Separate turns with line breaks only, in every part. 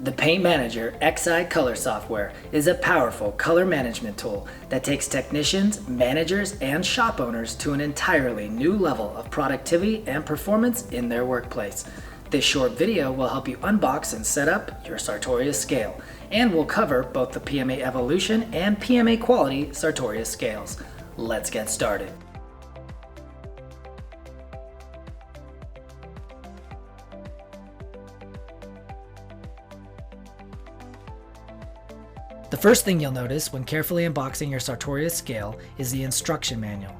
The PaintManager XI color software is a powerful color management tool that takes technicians, managers, and shop owners to an entirely new level of productivity and performance in their workplace. This short video will help you unbox and set up your Sartorius scale, and will cover both the PMA Evolution and PMA Quality Sartorius scales. Let's get started. The first thing you'll notice when carefully unboxing your Sartorius scale is the instruction manual.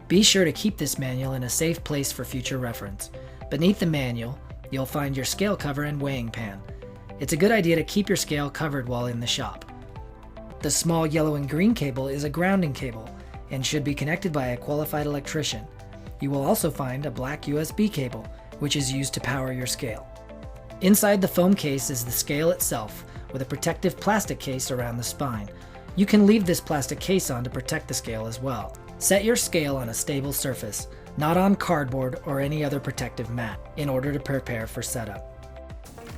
Be sure to keep this manual in a safe place for future reference. Beneath the manual, you'll find your scale cover and weighing pan. It's a good idea to keep your scale covered while in the shop. The small yellow and green cable is a grounding cable and should be connected by a qualified electrician. You will also find a black USB cable, which is used to power your scale. Inside the foam case is the scale itself, with a protective plastic case around the spine. You can leave this plastic case on to protect the scale as well. Set your scale on a stable surface, not on cardboard or any other protective mat, in order to prepare for setup.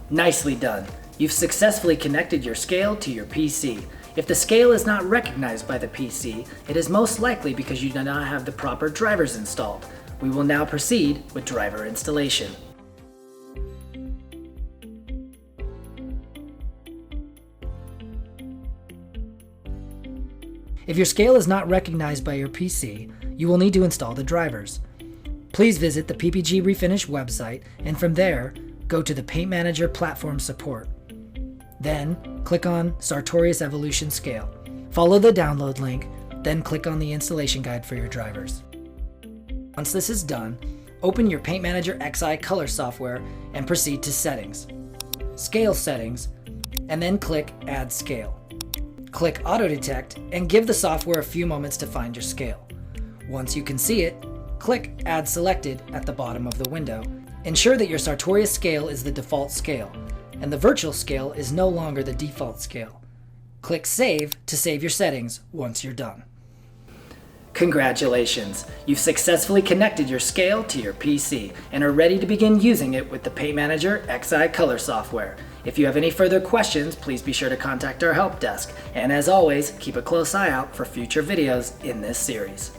Nicely done! You've successfully connected your scale to your PC. If the scale is not recognized by the PC, it is most likely because you do not have the proper drivers installed. We will now proceed with driver installation. If your scale is not recognized by your PC, you will need to install the drivers. Please visit the PPG Refinish website, and from there, go to the PaintManager platform support. Then, click on Sartorius Evolution Scale. Follow the download link, then click on the installation guide for your drivers. Once this is done, open your PaintManager XI color software and proceed to Settings, Scale Settings, and then click Add Scale. Click Auto Detect and give the software a few moments to find your scale. Once you can see it, click Add Selected at the bottom of the window. Ensure that your Sartorius scale is the default scale, and the virtual scale is no longer the default scale. Click Save to save your settings once you're done. Congratulations! You've successfully connected your scale to your PC and are ready to begin using it with the PaintManager XI color software. If you have any further questions, please be sure to contact our help desk. And as always, keep a close eye out for future videos in this series.